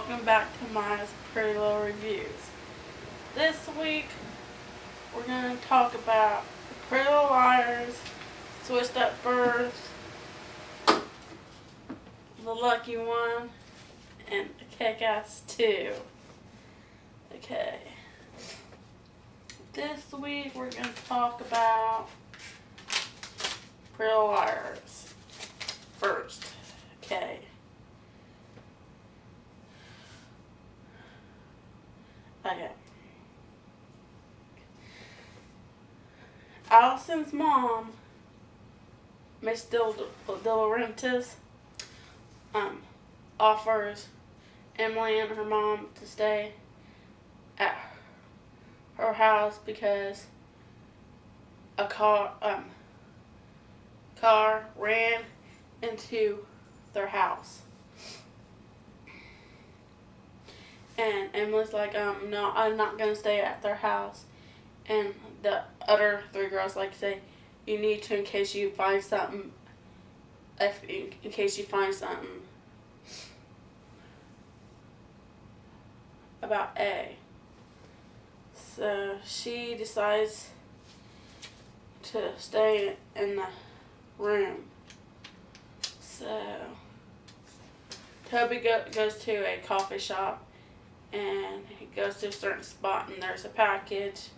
welcome back to Maya's Pretty Little Reviews. This week we're going to talk about Pretty Little Liars, Switched Up Birth, The Lucky One, and Kick-Ass 2. Okay. This week we're going to talk about Pretty Little Liars first. Okay. Okay. Allison's mom, Miss De Laurentiis, offers Emily and her mom to stay at her house because a car ran into their house. And Emily's like, no, I'm not going to stay at their house. And the other three girls like say, you need to in case you find something, in case you find something about A. So she decides to stay in the room. So Toby goes to a coffee shop and he goes to a certain spot and there's a package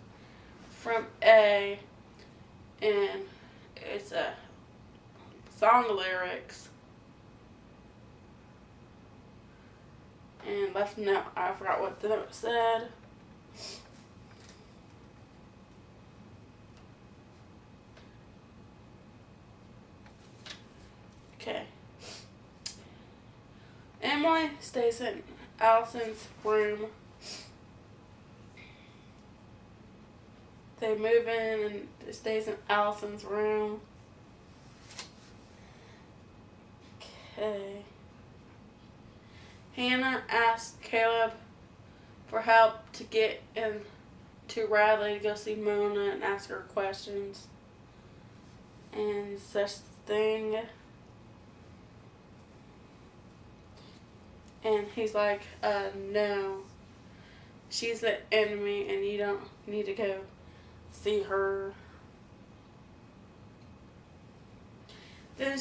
from A and it's a song lyrics and left a note. I forgot what the note said. Okay. Emily stays in Allison's room. They move in and it stays in Allison's room. Okay. Hannah asks Caleb for help to get into Radley to go see Mona and ask her questions and such thing. And he's like, no, she's the enemy and you don't need to go see her. Then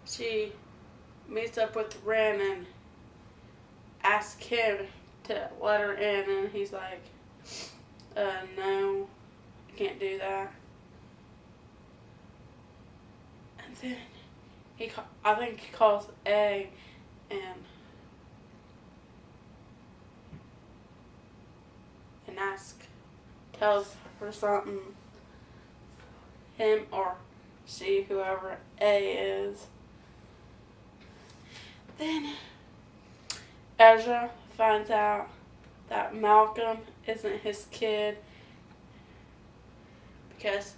she meets up with Ren and asks him to let her in and he's like, no, I can't do that. And then I think he calls A and tells her something, him or she, whoever A is. Then Ezra finds out that Malcolm isn't his kid because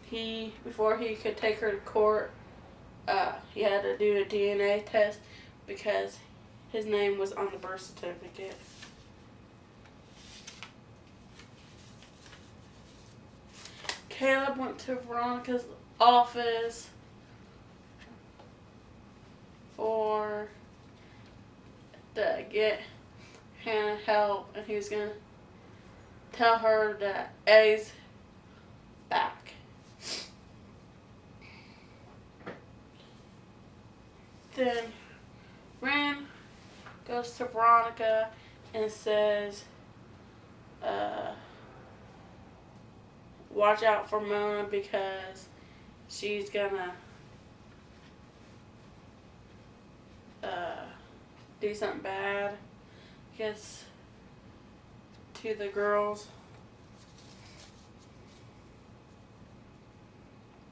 before he could take her to court, he had to do a DNA test because his name was on the birth certificate. Caleb went to Veronica's office to get Hannah help, and he was going to tell her that A's back. Then Ren goes to Veronica and says, watch out for Mona because she's gonna do something bad, I guess, to the girls.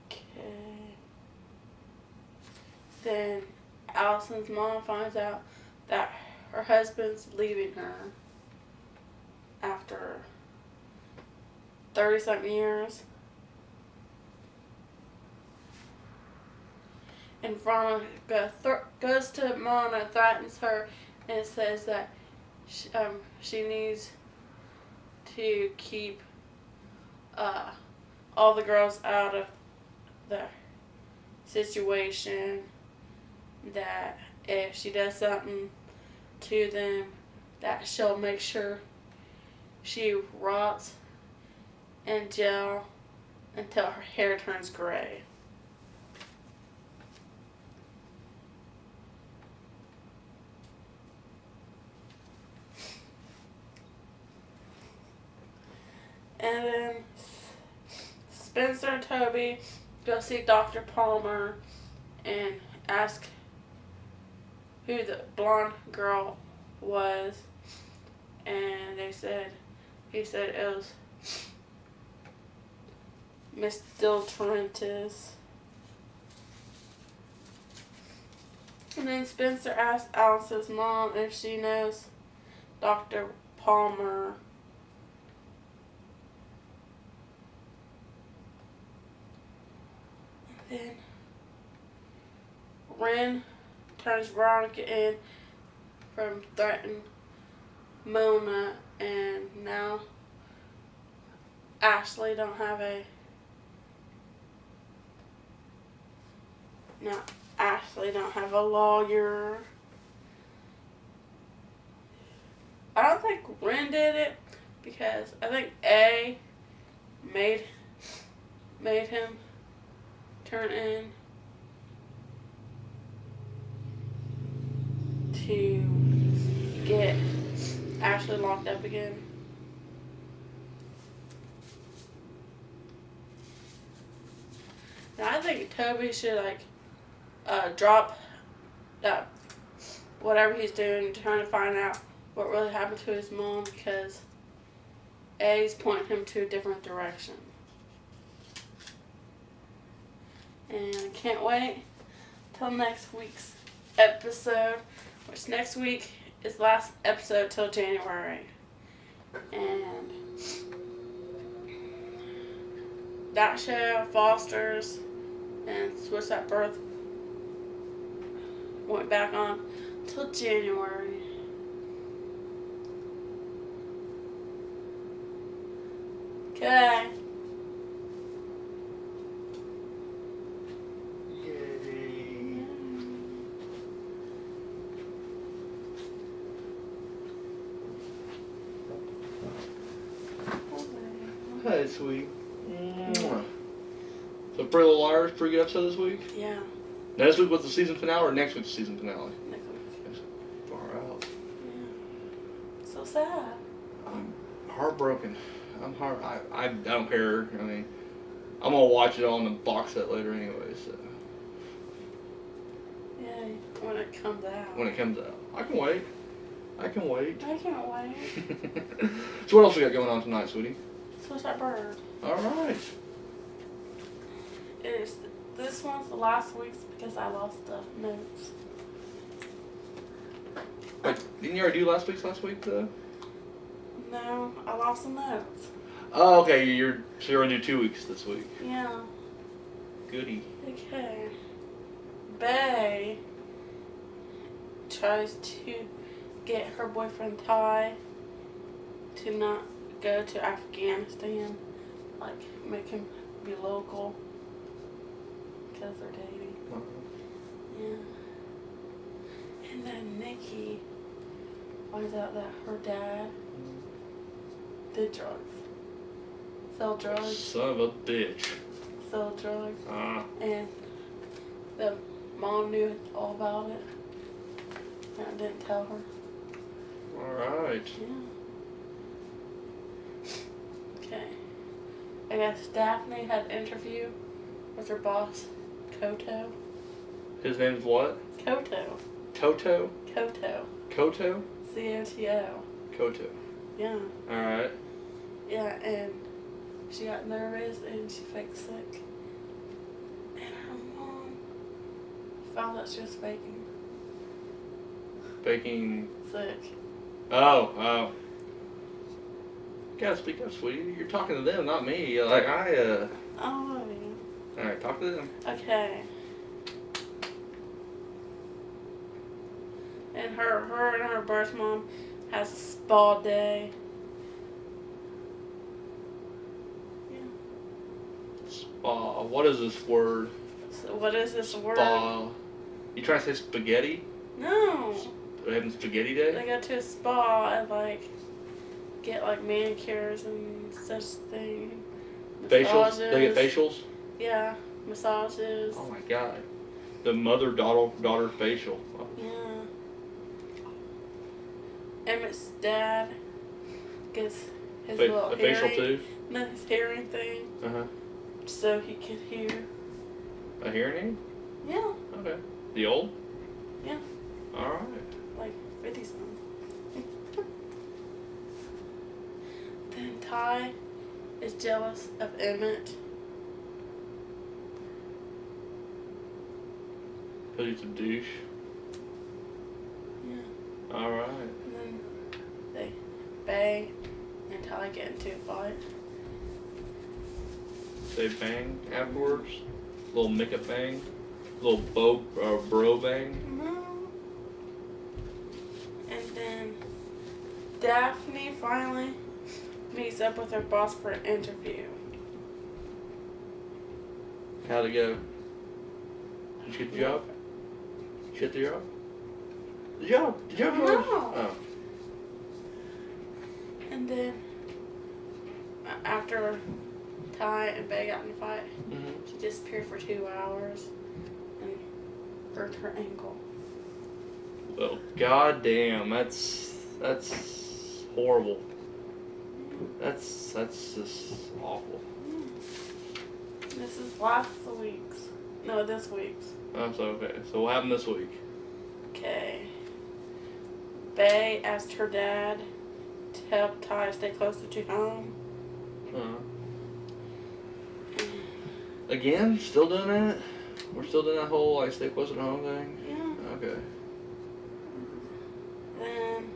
Okay. Then Allison's mom finds out that her husband's leaving her after 30-something years. And Veronica goes to Mona, threatens her, and says that she needs to keep all the girls out of the situation, that if she does something to them that she'll make sure she rots in jail until her hair turns gray. And then Spencer and Toby go see Dr. Palmer and ask who the blonde girl was, and he said it was Miss Diltrantis. And then Spencer asked Alice's mom if she knows Dr. Palmer. And then Ren turns Veronica in from threatening Mona, and now Ashley don't have a lawyer. I don't think Ren did it because I think A made him turn in to get Ashley locked up again. Now I think Toby should drop that whatever he's doing, trying to find out what really happened to his mom, because A's pointing him to a different direction. And I can't wait till next week's episode, which next week is last episode till January. And that show, Foster's and Swiss at Birth, went back on till January. Okay. Hey, sweet. So, Pretty Little Liars, pretty good episode this week? Yeah. Now, this week was the season finale or next week's season finale? Next week. Far out. Yeah. So sad. I'm heartbroken. I don't care. I mean, I'm going to watch it on the box set later anyway, so. Yeah, when it comes out. When it comes out. I can wait. I can't wait. So, what else we got going on tonight, sweetie? Swiss at Bird. Alright. This one's the last week's because I lost the notes. Wait, didn't you already do last week, though? No, I lost the notes. Oh, okay. So you're going to do 2 weeks this week. Yeah. Goody. Okay. Bae tries to get her boyfriend Ty to not go to Afghanistan, make him be local because they're dating. Yeah. And then Nikki finds out that her dad did drugs. Sell drugs. Son of a bitch. Sell drugs. Uh-huh. And the mom knew all about it. And I didn't tell her. Alright. Yeah. Okay. I guess Daphne had an interview with her boss, Koto. His name's what? Koto. Toto? Koto. Koto? C-O-T-O. Koto. Yeah. Alright. Yeah, and she got nervous and she faked sick. And her mom found out she was faking Baking. sick. Oh. You gotta speak up, sweetie. You're talking to them, not me. Oh, yeah. Alright, talk to them. Okay. And her and her birth mom has a spa day. Yeah. Spa. What is this word? So what is this word? Spa. You trying to say spaghetti? No. They're having spaghetti day? They go to a spa and like get like manicures and such thing. Facials? They get facials? Yeah, massages. Oh my god. The mother-daughter facial. Oh. Yeah. Emmett's dad gets his little a facial hearing, too? no, his hearing thing, so he can hear. A hearing aid? Yeah. Okay. The old? Yeah. All right. Like 50 something. Then Ty is jealous of Emmett. Because he's a douche. Yeah. All right. And then they bang and Ty get into a fight. They bang afterwards. Little make-up bang. Little bro bang. And then Daphne finally meets up with her boss for an interview. How'd it go? Did you get the job? Did you get the job? The job? The job? No. Oh. And then after Ty and Bay got in a fight, she disappeared for 2 hours and hurt her ankle. Well, goddamn, that's horrible. That's just awful. This is last week's. No, this week's. Oh, so okay. So what happened this week? Okay. Bay asked her dad to help Ty stay closer to home. Again? Still doing that? We're still doing that whole like stay closer to home thing? Yeah. Okay. Then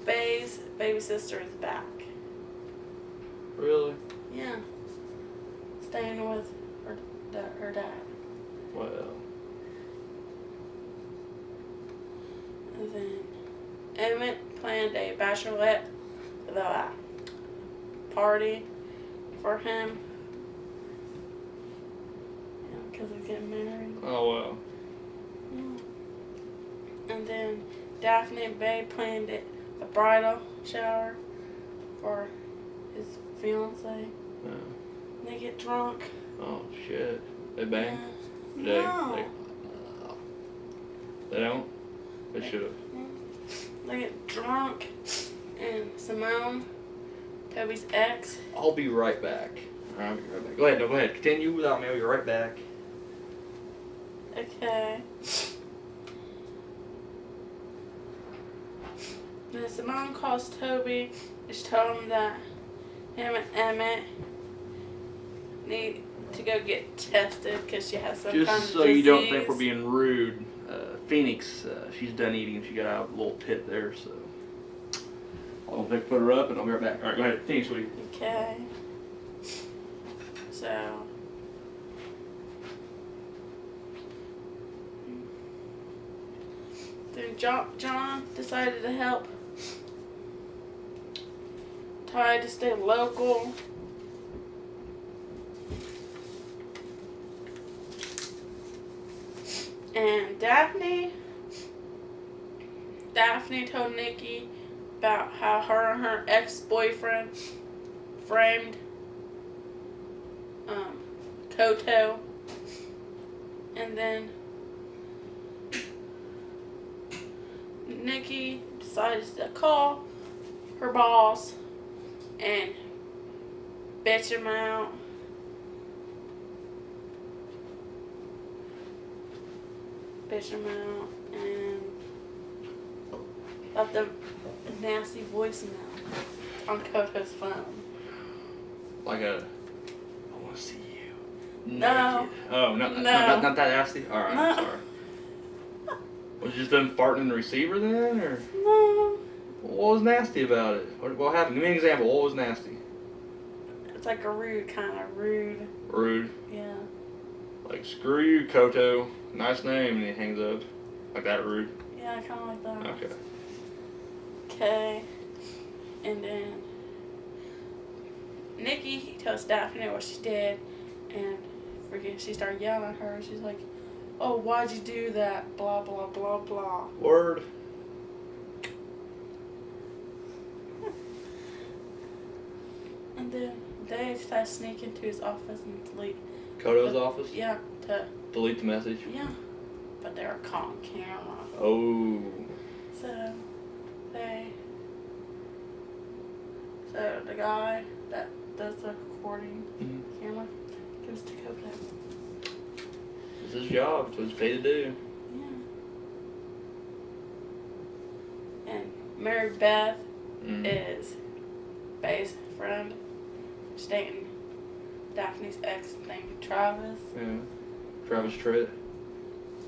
Bay's baby sister is back. Really? Yeah. Staying with her dad. Well. And then Emmett planned a bachelorette party for him. Yeah, because he's getting married. Oh well. Yeah. And then Daphne and Bay planned a bridal shower for his fiance. Yeah. They get drunk. Oh shit. They bang? Yeah. They don't? They should have. They get drunk, and Simone, Toby's ex. I'll be right back. I'll be right back. Go ahead, no, go ahead. Continue without me. I'll be right back. Okay. Then Simone calls Toby. She told him that him and Emmett need to go get tested because she has some kind of Just so disease. you don't think we're being rude, Phoenix, she's done eating. She got out a little tit there, so I'll put her up and I'll be right back. All right, go ahead. Phoenix, sweetie. Okay. So. Then John decided to help Ty to stay local. And Daphne told Nikki about how her and her ex-boyfriend framed Koto. And then Nikki decided to call her boss and bitch him out. And left a nasty voicemail on Koto's phone. Like I want to see you. No. Naked. Oh, not that nasty? Alright, No. I'm sorry. Was it just them farting in the receiver then? Or No. what was nasty about it? What happened? Give me an example. What was nasty? It's like a rude, kind of rude. Rude? Yeah. Like, screw you, Koto. Nice name. And he hangs up. Like that rude? Yeah, kind of like that. Okay. Okay. And then Nikki tells Daphne what she did, and freaking she started yelling at her. She's like, oh, why'd you do that? Blah, blah, blah, blah. Word. And then they decided to sneak into his office and delete. Kodo's office? Yeah, Delete the message? yeah. But they were caught on camera. Oh. So the guy that does the recording camera goes to Kodo. It's his job. It's what he's paid to do. Yeah. And Mary Beth is Faye's friend. She's dating Daphne's ex named Travis. Yeah. Travis Tritt.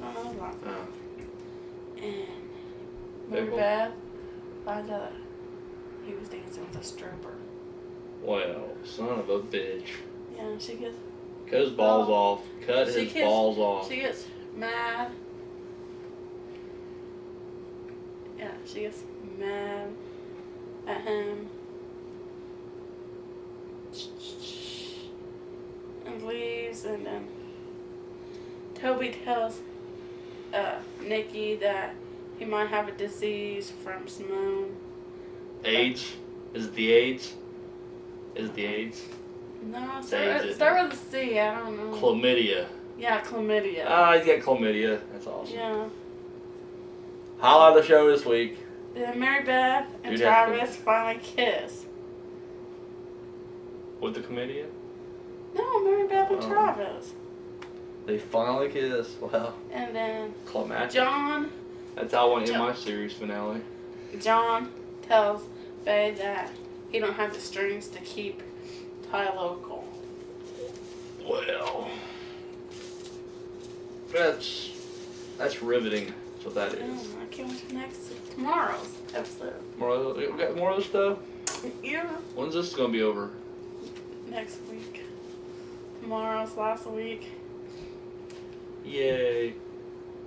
I don't know his last name. Oh. And Mary Cool. Beth finds out that he was dancing with a stripper. Well, son of a bitch. Yeah, and she gets Cut his balls off. Cut She his gets- balls off. She gets mad. Yeah, she gets mad at him. And leaves, and then Toby tells Nikki that he might have a disease from Simone. AIDS? Is it the AIDS? Is it the AIDS? No, AIDS, start with a C, I don't know. Chlamydia. Yeah, chlamydia. Ah, he's got chlamydia. That's awesome. Yeah. Highlight of the show this week. Then Mary Beth and Dude, that's Travis finally kiss. With the chlamydia? No, Mary Beth and Oh. Travis. They finally kiss. Well, And then climactic. John That's how I want to end my series finale. tells Faye that he don't have the strings to keep Ty local. Well, that's riveting. That's what that is. I can't wait for tomorrow's episode. We got more of this stuff? Yeah. When's this going to be over? Next week. Tomorrow's last week. Yay.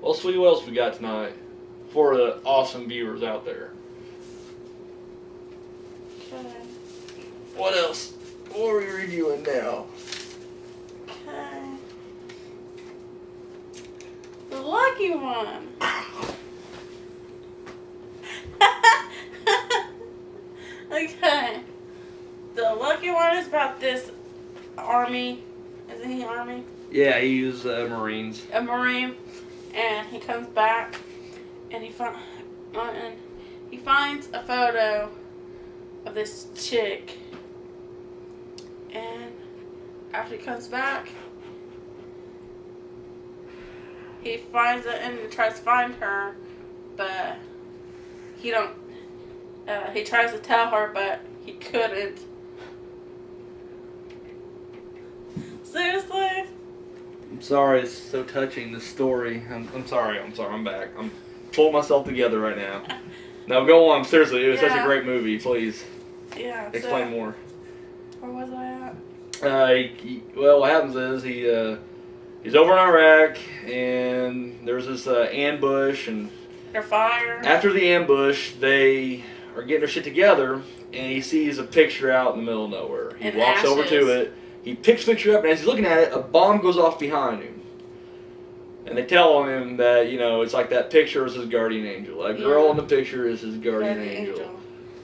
Well, sweetie, what else we got tonight for the awesome viewers out there? Okay. What else? What are we reviewing now? Okay. The lucky one. Okay. The lucky one is about this army. Isn't he army? Yeah, he was Marines. A Marine. And he comes back and he finds a photo of this chick. And after he comes back, he finds it and tries to find her, but he tries to tell her, but he couldn't. Seriously? I'm sorry, it's so touching, this story. I'm sorry, I'm back. I'm pulling myself together right now. No, go on, seriously, it was such a great movie, please. Yeah. Explain more. Where was I at? Well, what happens is he's over in Iraq, and there's this ambush, and They're fire. after the ambush, they are getting their shit together, and he sees a picture out in the middle of nowhere. He In walks over ashes. to it, he picks the picture up, and as he's looking at it, a bomb goes off behind him. And they tell him that, it's like that picture is his guardian angel. That girl in the picture is his guardian angel.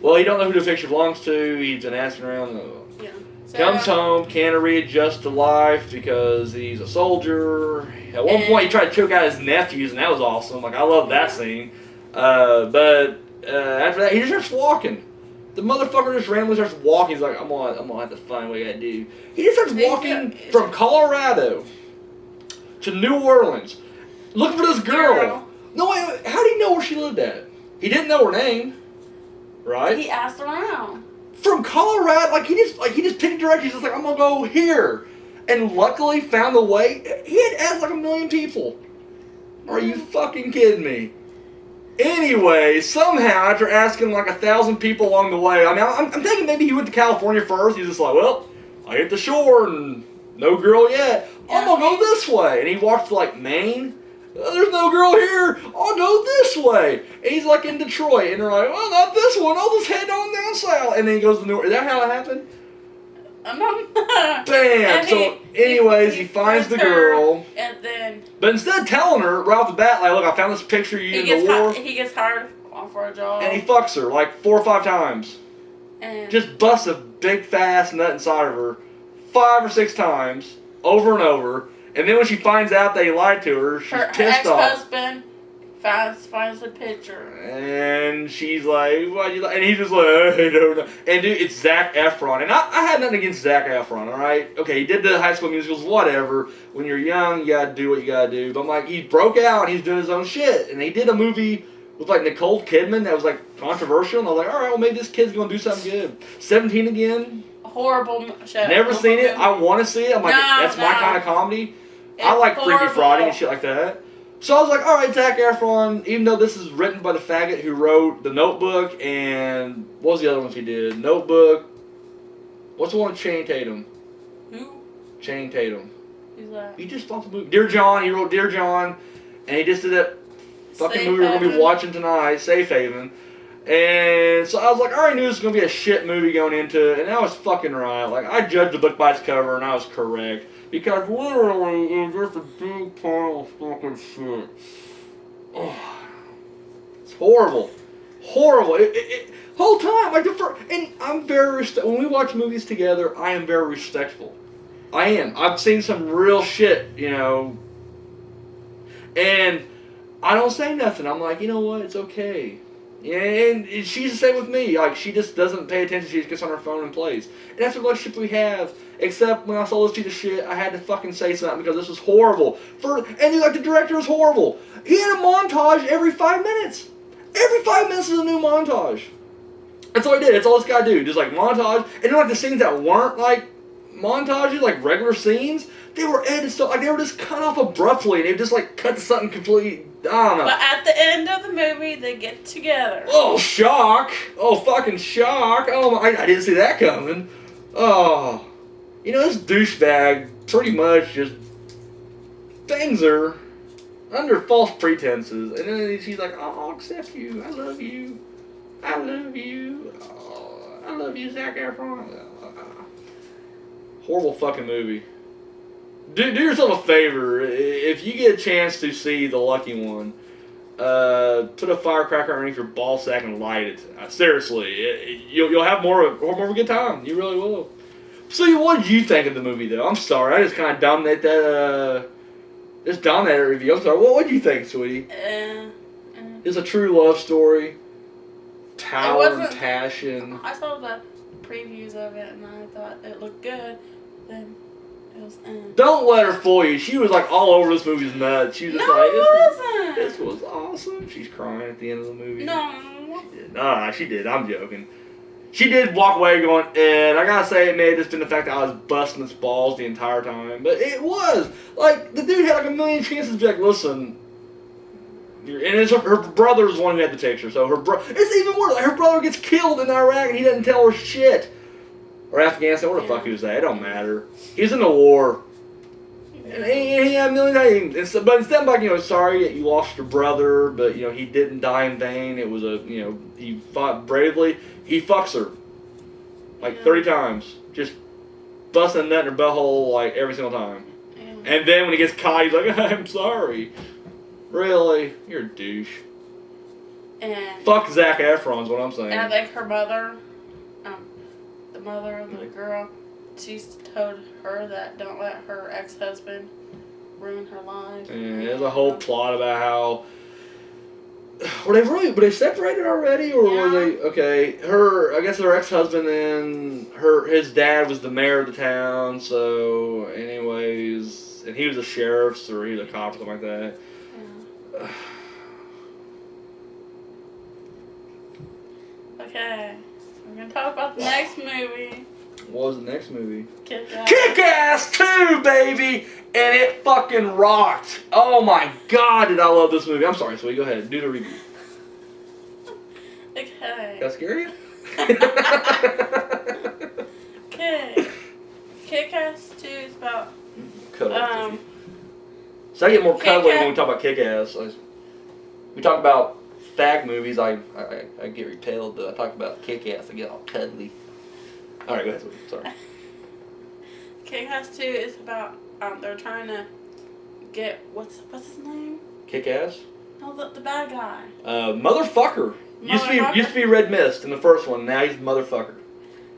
Well, he don't know who the picture belongs to. He's been asking around. Yeah. So, Comes home, can't readjust to life because he's a soldier. At one point, he tried to choke out his nephews, and that was awesome. Like, I love that scene. But after that, he just starts walking. The motherfucker just randomly starts walking. He's like, I'm gonna have to find what I gotta do. He just starts walking from Colorado to New Orleans, looking for this girl. No, wait, how did he know where she lived at? He didn't know her name, right? He asked around. From Colorado, he just picked directions. He's like, I'm gonna go here, and luckily found the way. He had asked like 1 million people. Are you fucking kidding me? Anyway, somehow after asking like 1,000 people along the way, I'm thinking maybe he went to California first. He's just like, well, I hit the shore and no girl yet. I'm gonna go this way, and he walks to like Maine. There's no girl here. I'll go this way. And he's like in Detroit, and they're like, well, not this one. I'll just head on down south. And then he goes to New York. Is that how it happened? Bam! And So, anyways, he finds the girl. And then But instead of telling her right off the bat, like, look, I found this picture of you in the war. He gets hired for a job. And he fucks her like 4 or 5 times. And Just busts a big fast nut inside of her 5 or 6 times, over and over. And then when she finds out that he lied to her, she's pissed off. Her ex-husband finds the picture. And she's like, why'd you lie? And he's just like, I don't know. And dude, it's Zac Efron. And I had nothing against Zac Efron, alright? Okay, he did the High School Musicals, whatever. When you're young, you gotta do what you gotta do. But I'm like, he broke out and he's doing his own shit. And he did a movie with like Nicole Kidman that was like controversial. And I was like, alright, well maybe this kid's gonna do something good. 17 again. Horrible show. Never seen it. I want to see it. I'm like, that's my kind of comedy. I like Freaky Friday and shit like that. So I was like, alright, Zac Efron, even though this is written by the faggot who wrote The Notebook and what was the other ones he did? Notebook. What's the one with Channing Tatum? Who? Channing Tatum. Who's that? He just thought the movie. Dear John, he wrote Dear John, and he just did that fucking movie we're gonna be watching tonight, Safe Haven. And so I was like, I already knew this was gonna be a shit movie going into it, and I was fucking right. Like, I judged the book by its cover, and I was correct. Because literally, it was just a big pile of fucking shit. Oh, it's horrible. Horrible. Whole time, like, and I'm very, when we watch movies together, I am very respectful. I am. I've seen some real shit, you know, and I don't say nothing. I'm like, you know what, it's okay. And she's the same with me. Like, she just doesn't pay attention. She just gets on her phone and plays. And that's the relationship we have. Except when I saw this piece of shit, I had to fucking say something because this was horrible. And like, the director was horrible. He had a montage every 5 minutes. Every 5 minutes is a new montage. That's all he did. That's all this guy do. Just like montage. And then like the scenes that weren't like montages, like regular scenes, they were edited so like they were just cut off abruptly, and they just like cut to something completely. I don't know. But at the end of the movie, they get together. Oh, shock! Oh, fucking shock! Oh, I didn't see that coming. Oh, you know, this douchebag pretty much just bangs her under false pretenses, and then she's like, "Oh, I'll accept you. I love you. I love you. Oh, I love you, Zac Efron." Horrible fucking movie. Do yourself a favor. If you get a chance to see The Lucky One, put a firecracker underneath your ball sack and light it. Seriously, you'll have more of a good time. You really will. So, what did you think of the movie, though? I'm sorry, I just kind of dominated that. Just dominated that review. I'm sorry. What did you think, sweetie? It's a true love story. Power and passion. I saw the previews of it and I thought it looked good. Then it was. Don't let her fool you. She was like all over this movie's nuts. She was just like, it wasn't. This was awesome. She's crying at the end of the movie. No. She did. No, she did. I'm joking. She did walk away going, and I gotta say, it may have just been the fact that I was busting his balls the entire time. But it was. Like, the dude had like a million chances to be like, listen. And it's her brother's the one who had the picture. So it's even worse. Like, her brother gets killed in Iraq and he doesn't tell her shit. Or Afghanistan, where the fuck he was at. It don't matter. He's in the war. And he had a million times. But instead of like, you know, sorry that you lost your brother, but, you know, he didn't die in vain. It was you know, he fought bravely. He fucks her. Like 30 times. Just busting a nut in her butthole, like, every single time. Yeah. And then when he gets caught, he's like, I'm sorry. Really? You're a douche. And fuck Zac Efron's what I'm saying. And I think her mother, the mother of the girl, she's told her that don't let her ex-husband ruin her life. And there's a whole plot about how were they separated already, or were they okay? I guess her ex-husband and his dad was the mayor of the town. So, anyways, and he was a sheriff, or he was a cop, or something like that. Okay, we're gonna talk about the next movie. What was the next movie? Kick-Ass. Kick-Ass 2, baby! And it fucking rocked. Oh my god, did I love this movie. I'm sorry, sweetie, go ahead, do the review. Okay. That scare you? Okay. Kick-Ass 2 is about... So I get more cuddly when we talk about Kick-Ass. We talk about fag movies, I get repelled, but I talk about Kick-Ass, I get all cuddly. Alright, go ahead, sorry. Kick-Ass 2 is about they're trying to get what's his name? Kick-Ass. No, the bad guy. Motherfucker. Used to be Red Mist in the first one. Now he's Motherfucker.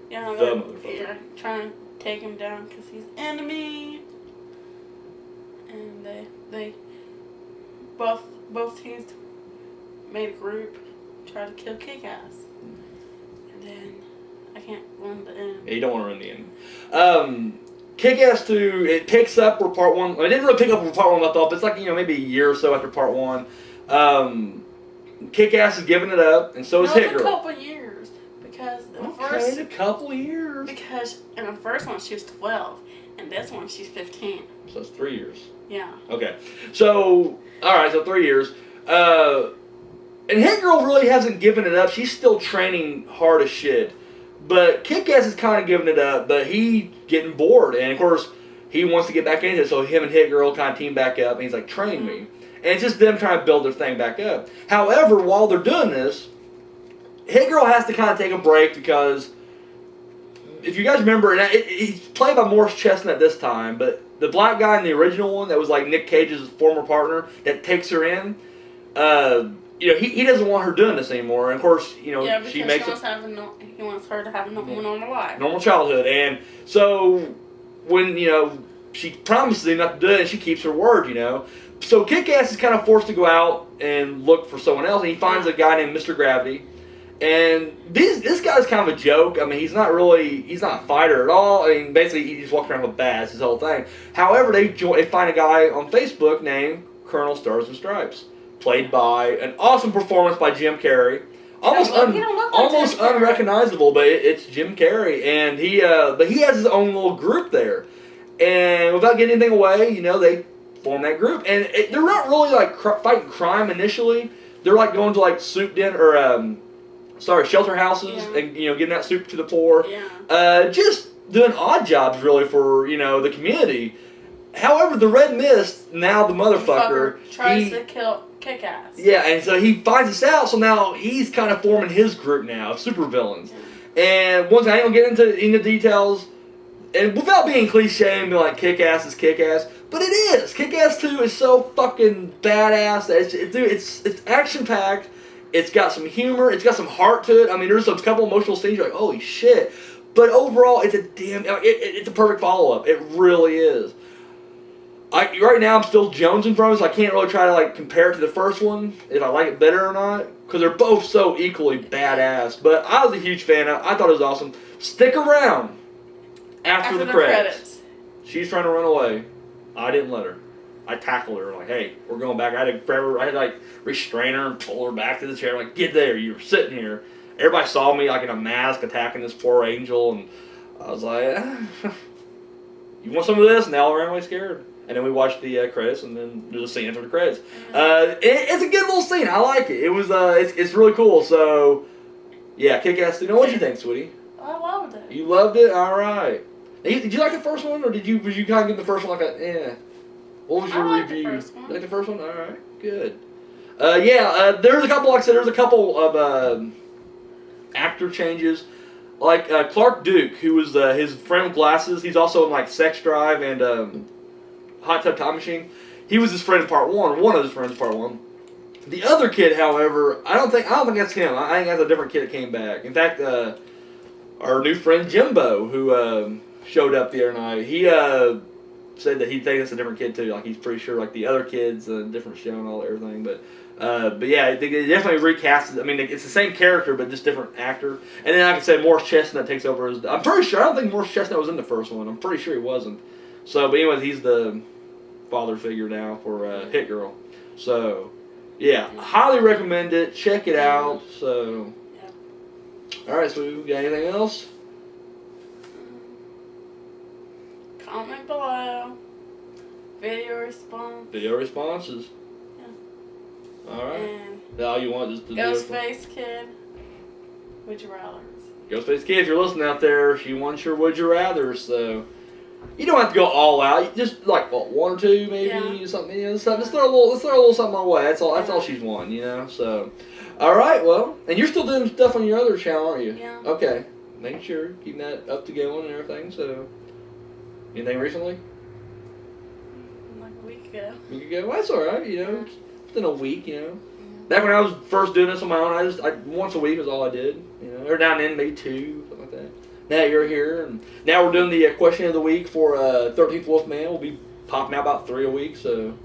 Yeah, The motherfucker. Yeah, trying to take him down because he's enemy. And they both teams made a group, try to kill Kick-Ass. And then I can't run the end. Yeah, you don't want to run the end. Kick-Ass 2, it picks up where part 1... It didn't really pick up where part 1 left off. It's like, maybe a year or so after part 1. Kick-Ass is giving it up, and so is Hit Girl. A couple years. Because in the first... a couple years. Because in the first one she was 12. And this one she's 15. So it's 3 years. Yeah. Okay. So, alright, so 3 years. And Hit Girl really hasn't given it up. She's still training hard as shit. But Kick-Ass is kind of giving it up, but he's getting bored. And, of course, he wants to get back into it, so him and Hit Girl kind of team back up, and he's like, train me. And it's just them trying to build their thing back up. However, while they're doing this, Hit Girl has to kind of take a break because, if you guys remember, and he's played by Morris Chestnut this time, but the black guy in the original one that was like Nick Cage's former partner that takes her in, he doesn't want her doing this anymore. And of course, she makes he wants her to have a normal life. Normal childhood. And so when, she promises him not to do it and she keeps her word, So Kick-Ass is kind of forced to go out and look for someone else, and he finds a guy named Mr. Gravity. And this guy's kind of a joke. I mean, he's not a fighter at all. I mean, basically, he just walks around with bats, his whole thing. However, they find a guy on Facebook named Colonel Stars and Stripes, played by an awesome performance by Jim Carrey. Almost unrecognizable, but it's Jim Carrey, and he has his own little group there. And without getting anything away, they form that group, and they're not really like fighting crime initially. They're like going to like shelter houses and getting out soup to the poor. Yeah. Just doing odd jobs really for the community. However, the Red Mist, now the motherfucker, tries to kill Kick-Ass. Yeah, and so he finds this out, so now he's kind of forming his group now of supervillains. Yeah. And once I ain't gonna get into details, and without being cliche and be like Kick-Ass is Kick-Ass, but it is. Kick-Ass 2 is so fucking badass. It's action-packed. It's got some humor. It's got some heart to it. I mean, there's a couple emotional scenes you're like, holy shit. But overall, it's it's a perfect follow-up. It really is. Right now, I'm still jonesing from it, so I can't really try to like compare it to the first one, if I like it better or not, because they're both so equally badass. But I was a huge fan. I thought it was awesome. Stick around after the credits. She's trying to run away. I didn't let her. I tackled her like, hey, we're going back. I had to like restrain her and pull her back to the chair. Like, get there. You're sitting here. Everybody saw me like in a mask attacking this poor angel, and I was like, you want some of this? And they all ran away scared. And then we watched the credits, and then there's a scene after the credits. It's a good little scene. I like it. It was it's really cool. So yeah, Kick-Ass 2. What'd you think, sweetie? I loved it. You loved it? All right. Did you like the first one, or was you kind of give the first one like a What was your review? The first one. You like the first one? All right, good. There's a couple. Like I said, there's a couple of actor changes. Like Clark Duke, who was his friend with glasses. He's also in like Sex Drive and Hot Tub Time Machine. He was his friend in part 1. One of his friends in part 1. The other kid, however, I don't think that's him. I think that's a different kid that came back. In fact, our new friend Jimbo, who showed up the other night, he said that he thinks it's a different kid too. Like he's pretty sure like the other kid's a different show and all everything. But yeah, they definitely recast it. I mean, it's the same character but just different actor. And then like I said, Morris Chestnut takes over as. I'm pretty sure. I don't think Morris Chestnut was in the first one. I'm pretty sure he wasn't. So, but anyways, he's the father figure now for Hit Girl. So, yeah, highly recommend it. Check it out. So, all right. So, we got anything else? Comment below. Video responses. Yeah. All right. And all you want is the Ghostface Kid. Would you rather? Ghostface Kid, if you're listening out there, she wants your would you rather. So. You don't have to go all out. Just like what, 1 or 2 maybe something. Let's throw a little something our way. That's all she's wanting. So, all right. Well, and you're still doing stuff on your other channel, aren't you? Yeah. Okay. Making sure keeping that up to going and everything. So, Anything recently? Like a week ago. A week ago? Well, that's alright, within a week, Back when I was first doing this on my own, I once a week was all I did, Or now and then, maybe 2, something like that. Now you're here, and now we're doing the question of the week for 13th Wolf Man. We'll be popping out about 3 a week, so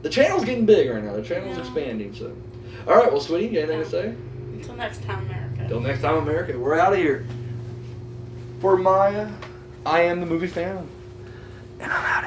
the channel's getting big right now. The channel's expanding, so. All right, well, sweetie, you got anything to say? Until next time, America. Until next time, America. We're out of here. For Maya, I am the movie fan, and I'm out.